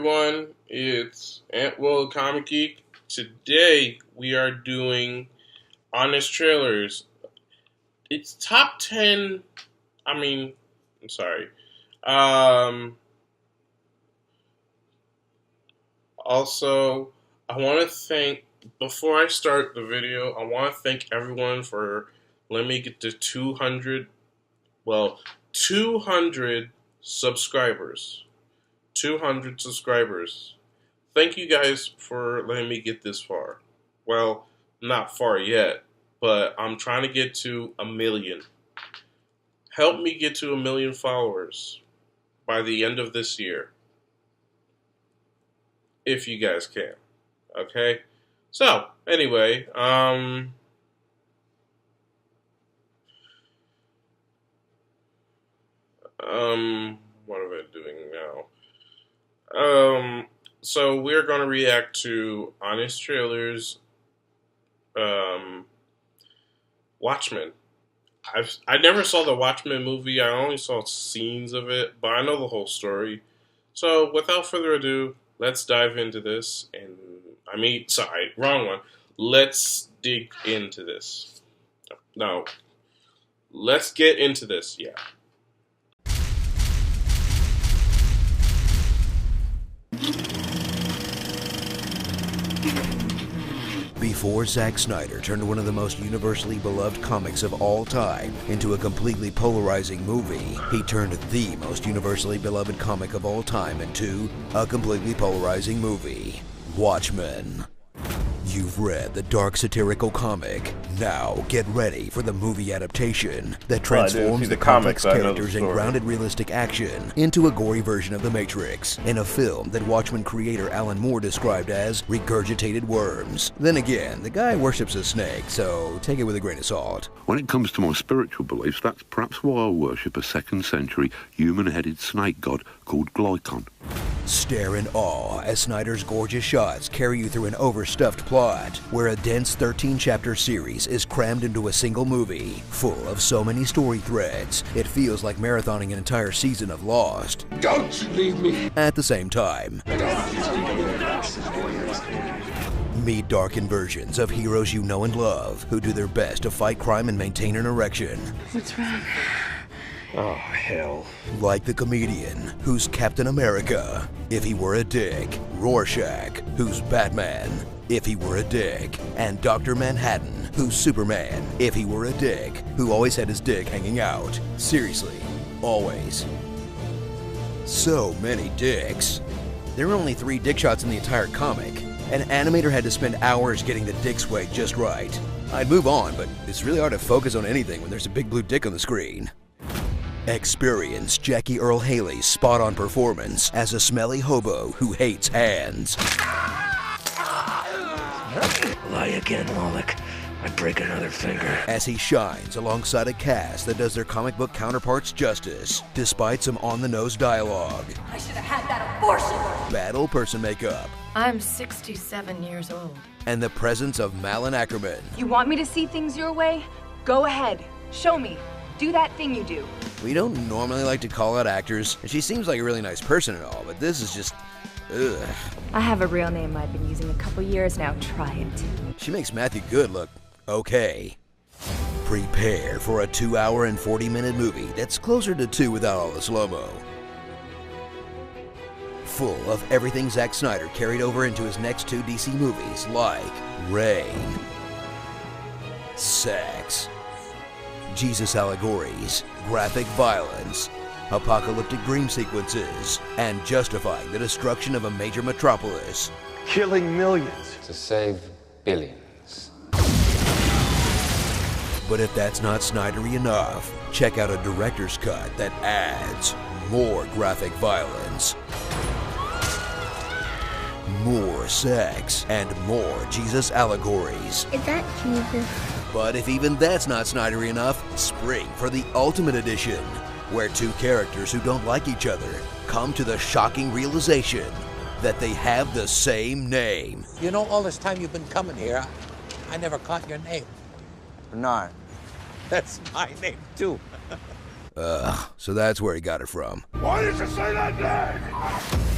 everyone, it's Antwill Comic Geek. Today we are doing Honest Trailers. It's top 10, I'm sorry. Also, I want to thank, before I start the video, I want to thank everyone for letting me get to 200 subscribers. 200 subscribers. Thank you guys for letting me get this far. Well, not far yet, but I'm trying to get to 1 million. Help me get to 1 million followers by the end of this year. If you guys can. Okay? So, anyway, what am I doing now? So we're gonna react to Honest Trailers, Watchmen. I never saw the Watchmen movie. I only saw scenes of it, but I know the whole story. So without further ado, let's dive into this. Wrong one. Let's dig into this. No, let's get into this. Yeah. Before Zack Snyder turned one of the most universally beloved comics of all time into a completely polarizing movie, he turned the most universally beloved comic of all time into a completely polarizing movie, Watchmen. You've read the dark satirical comic. Now get ready for the movie adaptation that transforms the complex characters and grounded realistic action into a gory version of The Matrix, in a film that Watchmen creator Alan Moore described as regurgitated worms. Then again, the guy worships a snake, so take it with a grain of salt. When it comes to my spiritual beliefs, that's perhaps why I worship a 2nd century human-headed snake god called Glykon. Stare in awe as Snyder's gorgeous shots carry you through an overstuffed plot, where a dense 13-chapter series is crammed into a single movie, full of so many story threads, it feels like marathoning an entire season of Lost. Don't you leave me! At the same time, meet darkened versions of heroes you know and love, who do their best to fight crime and maintain an erection. What's wrong? Oh, hell. Like the comedian, who's Captain America, if he were a dick, Rorschach, who's Batman, if he were a dick, and Dr. Manhattan, who's Superman, if he were a dick, who always had his dick hanging out. Seriously, always. So many dicks. There were only 3 dick shots in the entire comic. An animator had to spend hours getting the dick sway just right. I'd move on, but it's really hard to focus on anything when there's a big blue dick on the screen. Experience Jackie Earle Haley's spot-on performance as a smelly hobo who hates hands. Lie again, Moloch. I break another finger. As he shines alongside a cast that does their comic book counterparts justice, despite some on-the-nose dialogue. I should have had that abortion! Battle person makeup. I'm 67 years old. And the presence of Malin Ackerman. You want me to see things your way? Go ahead. Show me. Do that thing you do. We don't normally like to call out actors, and she seems like a really nice person and all, but this is just, ugh. I have a real name I've been using a couple years now. Try it. She makes Matthew Good look okay. Prepare for a 2-hour and 40-minute movie that's closer to 2 without all the slow-mo. Full of everything Zack Snyder carried over into his next 2 DC movies, like rain, sex, Jesus allegories, graphic violence, apocalyptic dream sequences, and justifying the destruction of a major metropolis. Killing millions. To save billions. But if that's not Snydery enough, check out a director's cut that adds more graphic violence, more sex, and more Jesus allegories. Is that Jesus? But if even that's not Snydery enough, spring for the Ultimate Edition, where 2 characters who don't like each other come to the shocking realization that they have the same name. You know, all this time you've been coming here, I never caught your name. Bernard. That's my name, too. So that's where he got it from. Why did you say that name?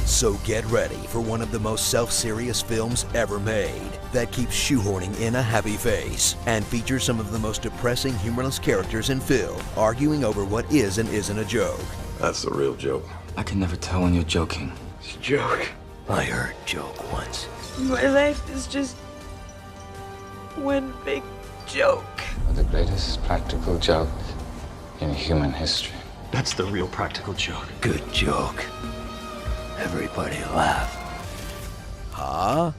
So get ready for one of the most self-serious films ever made that keeps shoehorning in a happy face and features some of the most depressing, humorless characters in film, arguing over what is and isn't a joke. That's the real joke. I can never tell when you're joking. It's a joke. I heard joke once. My life is just one big joke. The greatest practical joke in human history. That's the real practical joke. Good joke. Everybody laugh. Huh?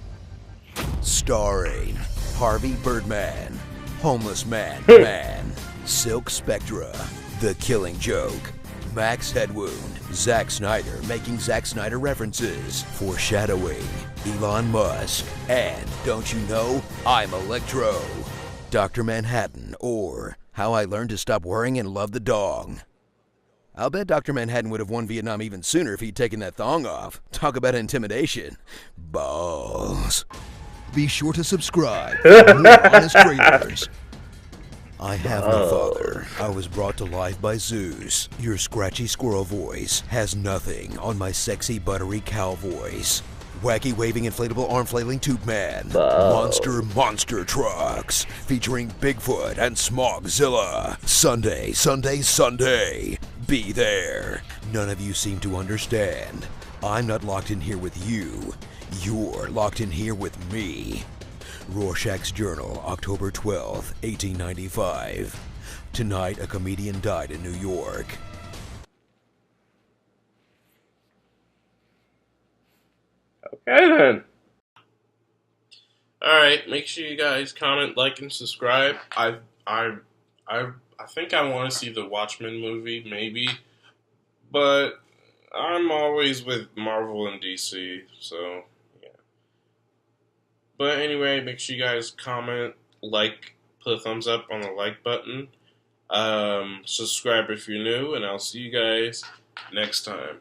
Starring Harvey Birdman, Homeless Man, Silk Spectra, The Killing Joke, Max Headwound, Zack Snyder making Zack Snyder references, foreshadowing, Elon Musk, and don't you know, I'm Electro, Dr. Manhattan, or How I Learned to Stop Worrying and Love the Dog. I'll bet Dr. Manhattan would have won Vietnam even sooner if he'd taken that thong off. Talk about intimidation. Balls. Be sure to subscribe for more honest trailers. I have no father. I was brought to life by Zeus. Your scratchy squirrel voice has nothing on my sexy buttery cow voice. Wacky waving inflatable arm flailing tube man. Monster trucks featuring Bigfoot and Smogzilla. Sunday. Be there. None of you seem to understand. I'm not locked in here with you. You're locked in here with me. Rorschach's Journal, October 12th, 1895. Tonight, a comedian died in New York. Okay then. Alright, make sure you guys comment, like, and subscribe. I think I want to see the Watchmen movie, maybe. But I'm always with Marvel and DC, so yeah. But anyway, make sure you guys comment, like, put a thumbs up on the like button. Subscribe if you're new, and I'll see you guys next time.